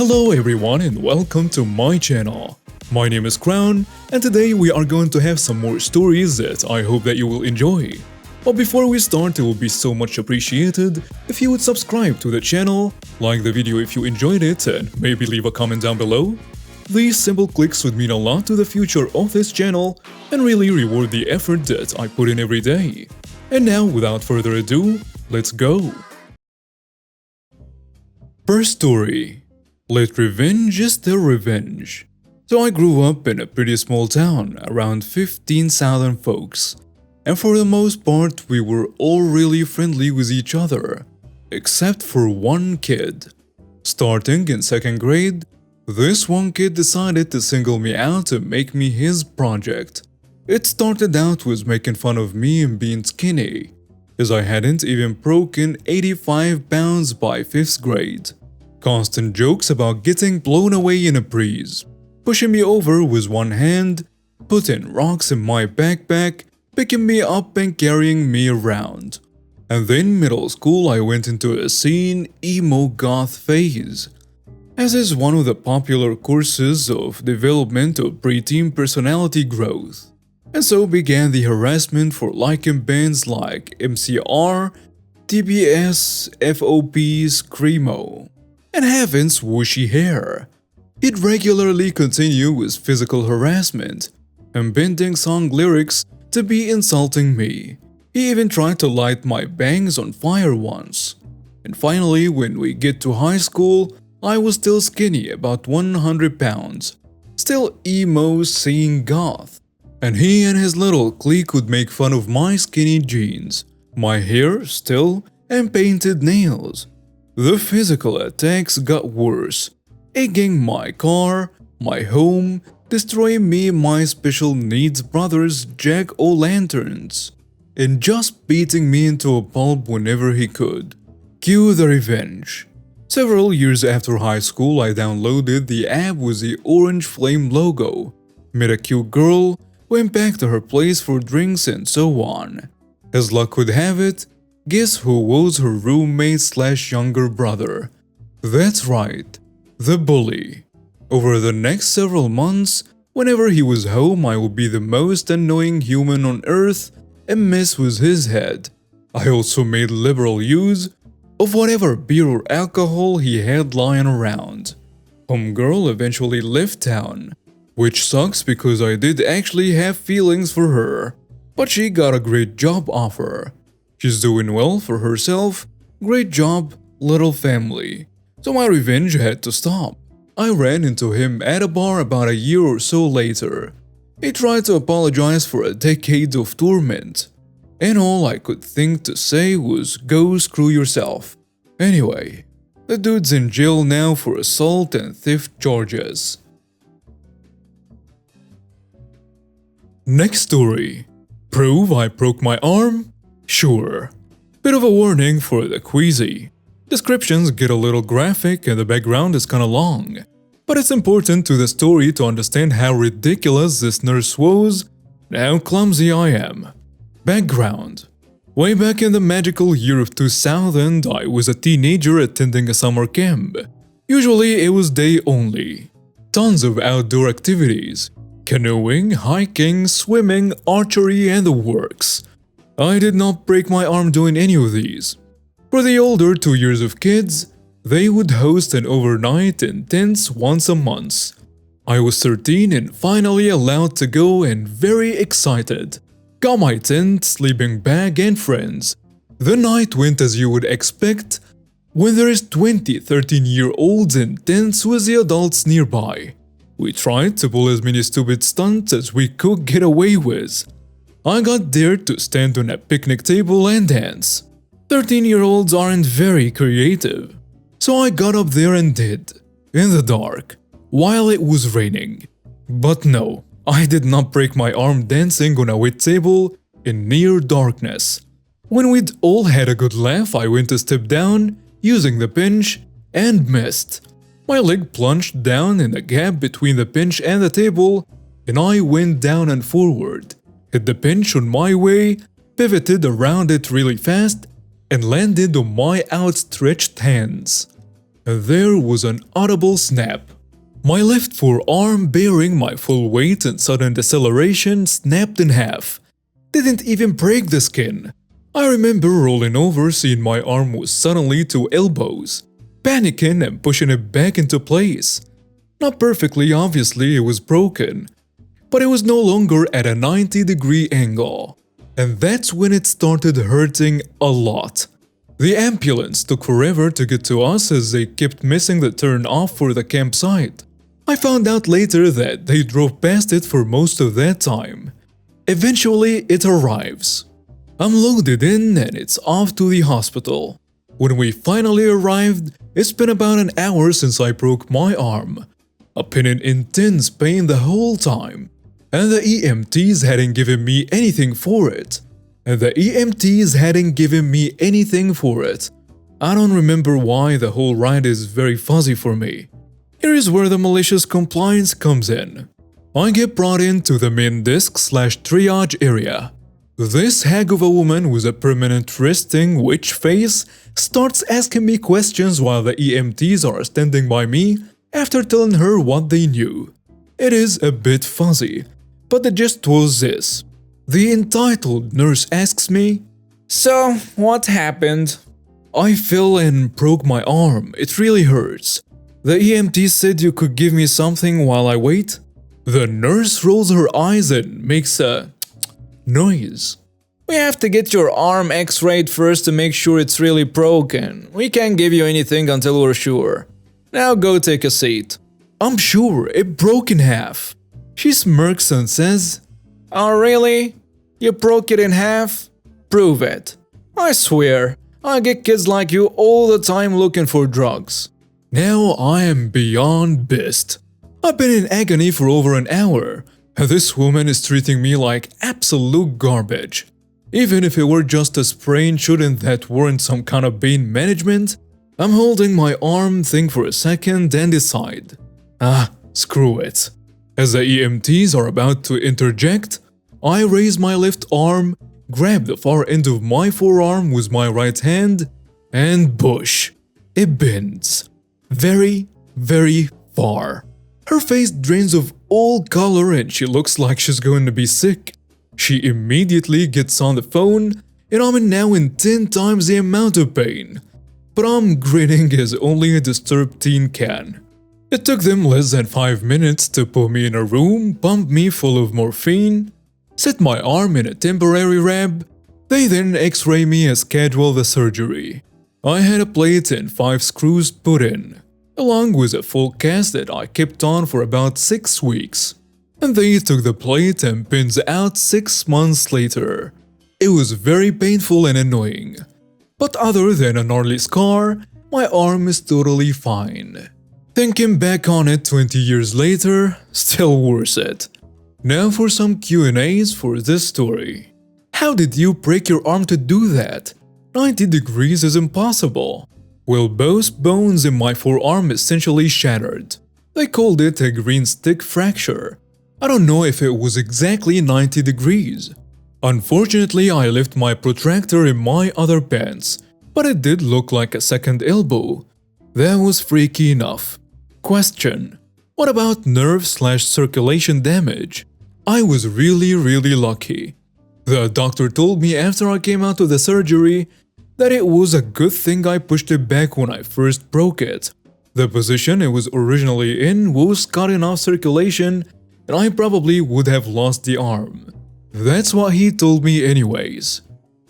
Hello everyone and welcome to my channel. My name is Crown and today we are going to have some more stories that I hope that you will enjoy. But before we start, it will be so much appreciated if you would subscribe to the channel, like the video if you enjoyed it, and maybe leave a comment down below. These simple clicks would mean a lot to the future of this channel and really reward the effort that I put in every day. And now, without further ado, let's go! First story. Let revenge is still revenge. So I grew up in a pretty small town, around 15,000 folks. And for the most part, we were all really friendly with each other. Except for one kid. Starting in second grade, this one kid decided to single me out and make me his project. It started out with making fun of me and being skinny, as I hadn't even broken 85 pounds by 5th grade. Constant jokes about getting blown away in a breeze, pushing me over with one hand, putting rocks in my backpack, picking me up and carrying me around. And then middle school I went into a scene emo goth phase, as is one of the popular courses of development of preteen personality growth. And so began the harassment for liking bands like MCR, TBS, FOP, Screamo, and Heaven's whooshy hair. He'd regularly continue with physical harassment and bending song lyrics to be insulting me. He even tried to light my bangs on fire once. And finally, when we get to high school, I was still skinny, about 100 pounds, still emo seeing goth. And he and his little clique would make fun of my skinny jeans, my hair still, and painted nails. The physical attacks got worse, egging my car, my home, destroying me and my special needs brother's jack-o'-lanterns, and just beating me into a pulp whenever he could. Cue the revenge. Several years after high school, I downloaded the app with the orange flame logo, met a cute girl, went back to her place for drinks and so on. As luck would have it, guess who was her roommate/younger brother? That's right, the bully. Over the next several months, whenever he was home, I would be the most annoying human on earth and mess with his head. I also made liberal use of whatever beer or alcohol he had lying around. Homegirl eventually left town, which sucks because I did actually have feelings for her, but she got a great job offer. She's doing well for herself, great job, little family. So my revenge had to stop. I ran into him at a bar about a year or so later. He tried to apologize for a decade of torment, and all I could think to say was go screw yourself. Anyway, the dude's in jail now for assault and theft charges. Next story. Prove I broke my arm? Sure. Bit of a warning for the queasy. Descriptions get a little graphic and the background is kinda long. But it's important to the story to understand how ridiculous this nurse was and how clumsy I am. Background. Way back in the magical year of 2000, I was a teenager attending a summer camp. Usually it was day only. Tons of outdoor activities. Canoeing, hiking, swimming, archery, and the works. I did not break my arm doing any of these. For the older 2 years of kids, they would host an overnight in tents once a month. I was 13 and finally allowed to go and very excited. Got my tent, sleeping bag, and friends. The night went as you would expect when there's 20 13-year-olds in tents with the adults nearby. We tried to pull as many stupid stunts as we could get away with. I got dared to stand on a picnic table and dance. 13-year-olds aren't very creative. So I got up there and did, in the dark, while it was raining. But no, I did not break my arm dancing on a wet table in near darkness. When we'd all had a good laugh, I went to step down, using the bench, and missed. My leg plunged down in the gap between the bench and the table, and I went down and forward, hit the bench on my way, pivoted around it really fast, and landed on my outstretched hands. and there was an audible snap. My left forearm, bearing my full weight and sudden deceleration, snapped in half. Didn't even break the skin. I remember rolling over, seeing my arm was suddenly to elbows, panicking and pushing it back into place. Not perfectly, obviously, it was broken, but it was no longer at a 90-degree angle. And that's when it started hurting a lot. The ambulance took forever to get to us as they kept missing the turn off for the campsite. I found out later that they drove past it for most of that time. Eventually, it arrives. I'm loaded in and it's off to the hospital. When we finally arrived, it's been about an hour since I broke my arm. I've been in intense pain the whole time, and the EMTs hadn't given me anything for it. I don't remember why. The whole ride is very fuzzy for me. Here is where the malicious compliance comes in. I get brought into the main desk/triage area. This hag of a woman with a permanent resting witch face starts asking me questions while the EMTs are standing by me after telling her what they knew. It is a bit fuzzy, but the gist was this. The entitled nurse asks me, "So, what happened?" I fell and broke my arm. It really hurts. The EMT said you could give me something while I wait. The nurse rolls her eyes and makes a noise. "We have to get your arm x-rayed first to make sure it's really broken. We can't give you anything until we're sure. Now go take a seat." I'm sure it broke in half. She smirks and says, "Oh really? You broke it in half? Prove it. I swear, I get kids like you all the time looking for drugs." Now I am beyond pissed. I've been in agony for over an hour, and this woman is treating me like absolute garbage. Even if it were just a sprain, shouldn't that warrant some kind of pain management? I'm holding my arm, think for a second, and decide. Screw it. As the EMTs are about to interject, I raise my left arm, grab the far end of my forearm with my right hand, and push. It bends. Very, very far. Her face drains of all color and she looks like she's going to be sick. She immediately gets on the phone, and I'm now in 10 times the amount of pain. But I'm grinning as only a disturbed teen can. It took them less than 5 minutes to put me in a room, pump me full of morphine, set my arm in a temporary rab. They then x-ray me and schedule the surgery. I had a plate and 5 screws put in, along with a full cast that I kept on for about 6 weeks. And they took the plate and pins out 6 months later. It was very painful and annoying. But other than a gnarly scar, my arm is totally fine. Thinking back on it 20 years later, still worth it. Now for some Q&As for this story. How did you break your arm to do that? 90 degrees is impossible. Well, both bones in my forearm essentially shattered. They called it a green stick fracture. I don't know if it was exactly 90 degrees. Unfortunately, I left my protractor in my other pants, but it did look like a second elbow. That was freaky enough. Question: what about nerve/circulation damage? I was really lucky. The doctor told me after I came out of the surgery that it was a good thing I pushed it back when I first broke it. The position it was originally in was cutting off circulation, and I probably would have lost the arm. That's what he told me anyways.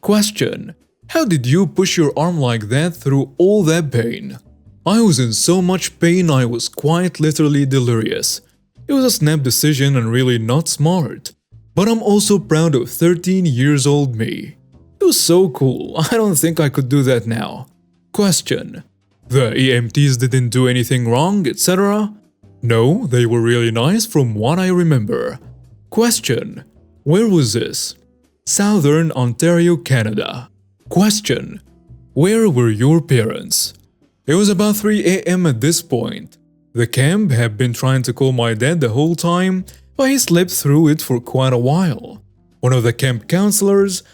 Question: how did you push your arm like that through all that pain? I was in so much pain I was quite literally delirious. It was a snap decision and really not smart. But I'm also proud of 13 years old me. It was so cool. I don't think I could do that now. Question: the EMTs didn't do anything wrong, etc.? No, they were really nice from what I remember. Question: where was this? Southern Ontario, Canada. Question: where were your parents? It was about 3 a.m. at this point. The camp had been trying to call my dad the whole time, but he slept through it for quite a while. One of the camp counselors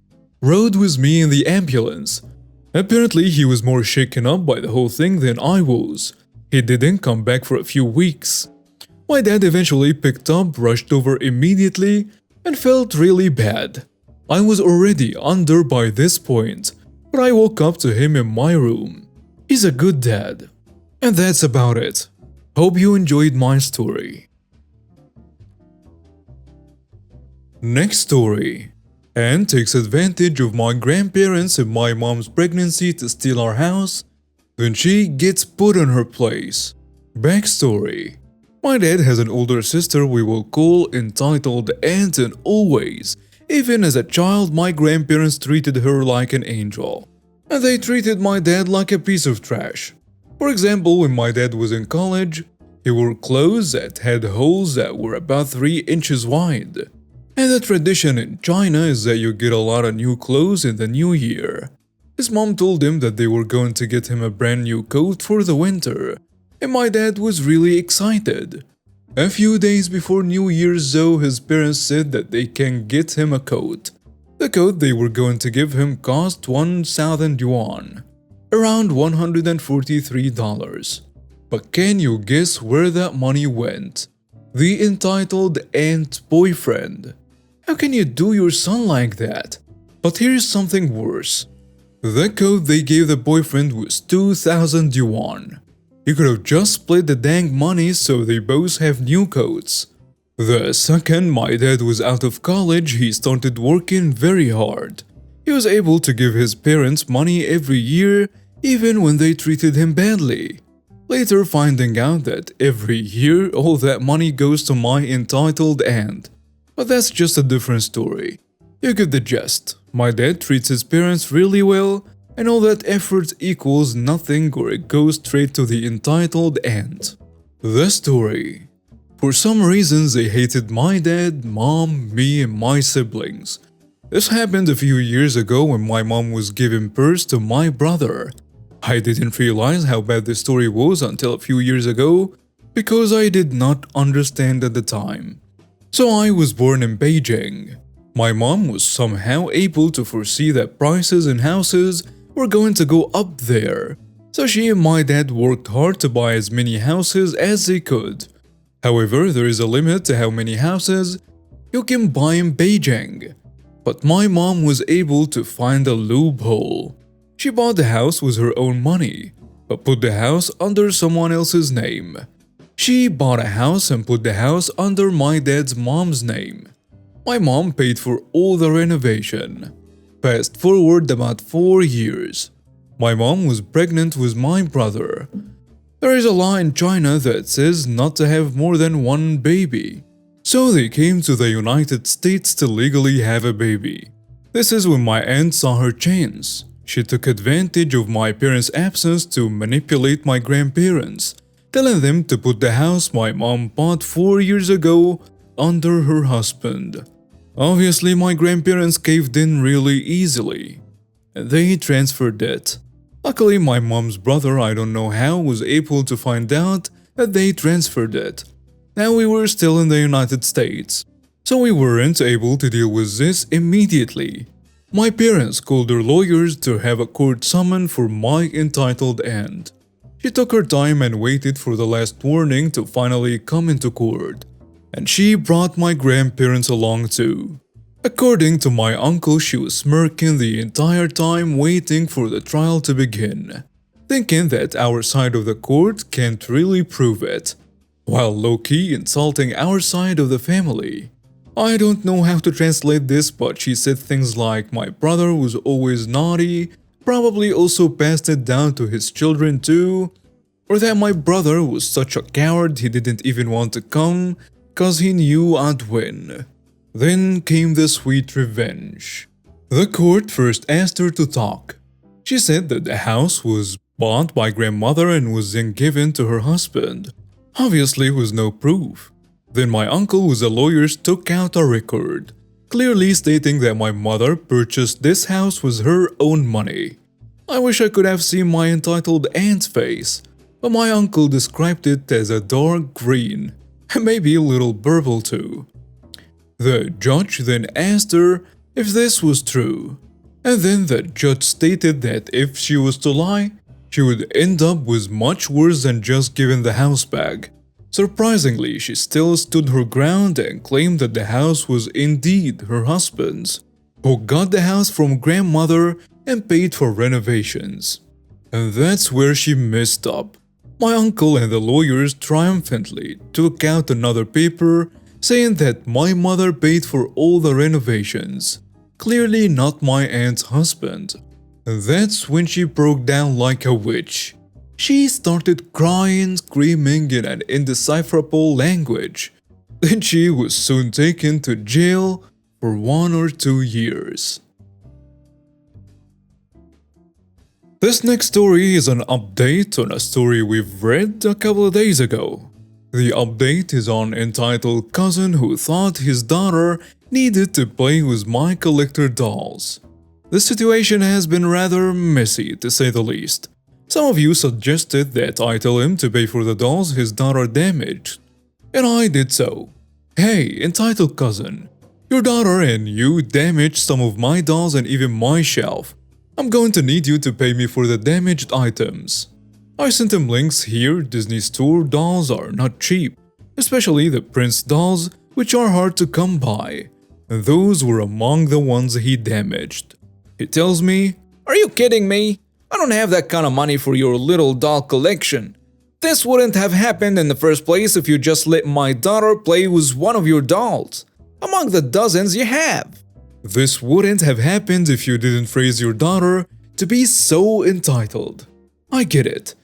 rode with me in the ambulance. Apparently, he was more shaken up by the whole thing than I was. He didn't come back for a few weeks. My dad eventually picked up, rushed over immediately, and felt really bad. I was already under by this point, but I woke up to him in my room. He's a good dad. And that's about it. Hope you enjoyed my story. Next story. Anne takes advantage of my grandparents and my mom's pregnancy to steal our house. Then she gets put on her place. Backstory. My dad has an older sister we will call entitled Aunt, and always, even as a child, my grandparents treated her like an angel. And they treated my dad like a piece of trash. For example, when my dad was in college, he wore clothes that had holes that were about 3 inches wide. And the tradition in China is that you get a lot of new clothes in the new year. His mom told him that they were going to get him a brand new coat for the winter, and my dad was really excited. A few days before New Year's though, his parents said that they can get him a coat. The coat they were going to give him cost 1,000 yuan, around $143. But can you guess where that money went? The entitled aunt boyfriend. How can you do your son like that? But here's something worse. The coat they gave the boyfriend was 2,000 yuan. You could have just split the dang money so they both have new coats. The second my dad was out of college, he started working very hard. He was able to give his parents money every year, even when they treated him badly. Later finding out that every year all that money goes to my entitled aunt. But that's just a different story. You get the gist. My dad treats his parents really well, and all that effort equals nothing or it goes straight to the entitled aunt. The story. For some reasons they hated my dad, mom, me and my siblings. This happened a few years ago when my mom was giving birth to my brother. I didn't realize how bad the story was until a few years ago because I did not understand at the time. So I was born in Beijing. My mom was somehow able to foresee that prices in houses were going to go up there. So she and my dad worked hard to buy as many houses as they could. However, there is a limit to how many houses you can buy in Beijing. But my mom was able to find a loophole. She bought the house with her own money, but put the house under someone else's name. She bought a house and put the house under my dad's mom's name. My mom paid for all the renovation. Fast forward about 4 years. My mom was pregnant with my brother. There is a law in China that says not to have more than one baby. So they came to the United States to legally have a baby. This is when my aunt saw her chance. She took advantage of my parents' absence to manipulate my grandparents, telling them to put the house my mom bought 4 years ago under her husband. Obviously, my grandparents caved in really easily. They transferred it. Luckily, my mom's brother, I don't know how, was able to find out that they transferred it. Now we were still in the United States, so we weren't able to deal with this immediately. My parents called their lawyers to have a court summon for my entitled aunt. She took her time and waited for the last warning to finally come into court. And she brought my grandparents along too. According to my uncle, she was smirking the entire time waiting for the trial to begin, thinking that our side of the court can't really prove it, while low-key insulting our side of the family. I don't know how to translate this, but she said things like my brother was always naughty, probably also passed it down to his children too, or that my brother was such a coward he didn't even want to come cause he knew I'd win. Then came the sweet revenge. The court first asked her to talk. She said that the house was bought by grandmother and was then given to her husband, obviously with no proof. Then my uncle with the lawyers took out a record, clearly stating that my mother purchased this house with her own money. I wish I could have seen my entitled aunt's face, but my uncle described it as a dark green, and maybe a little purple too. The judge then asked her if this was true. And then the judge stated that if she was to lie, she would end up with much worse than just giving the house back. Surprisingly, she still stood her ground and claimed that the house was indeed her husband's, who got the house from grandmother and paid for renovations. And that's where she messed up. My uncle and the lawyers triumphantly took out another paper saying that my mother paid for all the renovations, clearly not my aunt's husband. And that's when she broke down like a witch. She started crying, screaming in an indecipherable language. Then she was soon taken to jail for 1 or 2 years. This next story is an update on a story we've read a couple of days ago. The update is on entitled cousin who thought his daughter needed to play with my collector dolls. The situation has been rather messy to say the least. Some of you suggested that I tell him to pay for the dolls his daughter damaged, and I did so. Hey, entitled cousin, your daughter and you damaged some of my dolls and even my shelf. I'm going to need you to pay me for the damaged items. I sent him links here. Disney Store dolls are not cheap, especially the Prince dolls, which are hard to come by. Those were among the ones he damaged. He tells me, "Are you kidding me? I don't have that kind of money for your little doll collection. This wouldn't have happened in the first place if you just let my daughter play with one of your dolls, among the dozens you have. This wouldn't have happened if you didn't raise your daughter to be so entitled. I get it.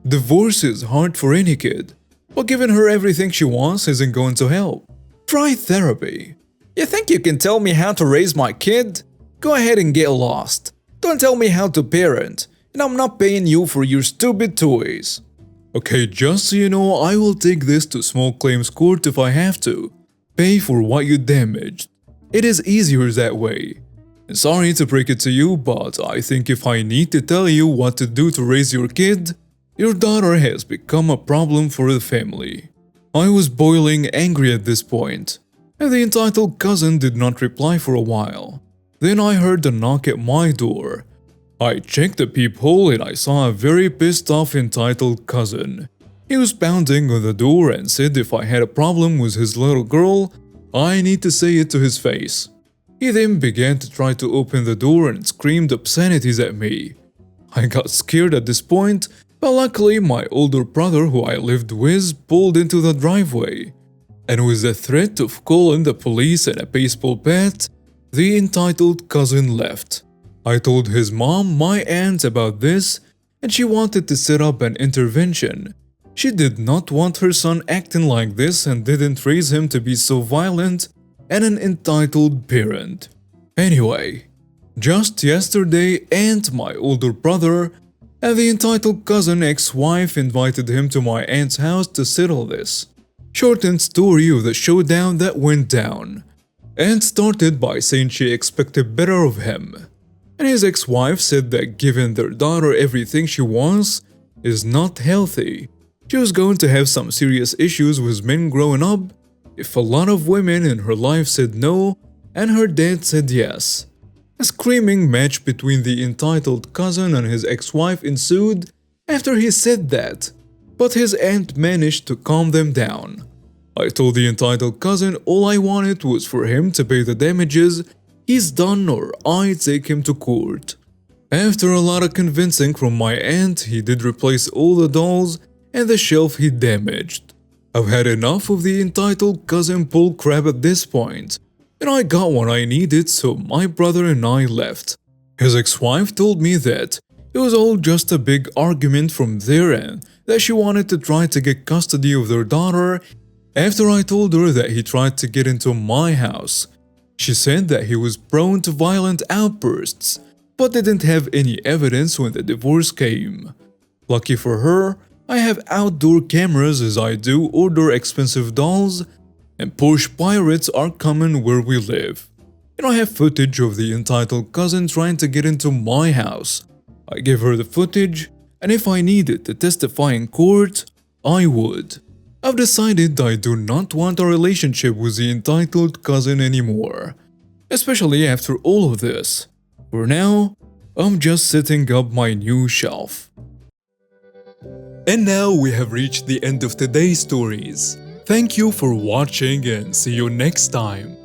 Divorce is hard for any kid, but giving her everything she wants isn't going to help. Try therapy." You think you can tell me how to raise my kid? Go ahead and get lost. Don't tell me how to parent, and I'm not paying you for your stupid toys. Okay, just so you know, I will take this to small claims court if I have to. Pay for what you damaged. It is easier that way. Sorry to break it to you, but I think if I need to tell you what to do to raise your kid, your daughter has become a problem for the family. I was boiling angry at this point, and the entitled cousin did not reply for a while. Then I heard a knock at my door. I checked the peephole and I saw a very pissed off entitled cousin. He was pounding on the door and said if I had a problem with his little girl, I need to say it to his face. He then began to try to open the door and screamed obscenities at me. I got scared at this point, but luckily my older brother who I lived with pulled into the driveway. And with the threat of calling the police and a baseball bat, the entitled cousin left. I told his mom, my aunt, about this, and she wanted to set up an intervention. She did not want her son acting like this and didn't raise him to be so violent and an entitled parent. Anyway, just yesterday, Aunt, my older brother, and the entitled cousin ex-wife invited him to my aunt's house to settle this. Shortened story of the showdown that went down. Aunt started by saying she expected better of him, and his ex-wife said that giving their daughter everything she wants is not healthy. She was going to have some serious issues with men growing up if a lot of women in her life said no and her dad said yes. A screaming match between the entitled cousin and his ex-wife ensued after he said that, but his aunt managed to calm them down. I told the entitled cousin all I wanted was for him to pay the damages he's done or I take him to court. After a lot of convincing from my aunt, he did replace all the dolls and the shelf he damaged. I've had enough of the entitled cousin bull crap at this point, and I got what I needed, so my brother and I left. His ex-wife told me that it was all just a big argument from their end, that she wanted to try to get custody of their daughter after I told her that he tried to get into my house. She said that he was prone to violent outbursts, but didn't have any evidence when the divorce came. Lucky for her, I have outdoor cameras as I do order expensive dolls, and Porsche pirates are common where we live. And I have footage of the entitled cousin trying to get into my house. I gave her the footage, and if I needed to testify in court, I would. I've decided I do not want a relationship with the entitled cousin anymore, especially after all of this. For now, I'm just setting up my new shelf. And now we have reached the end of today's stories. Thank you for watching and see you next time.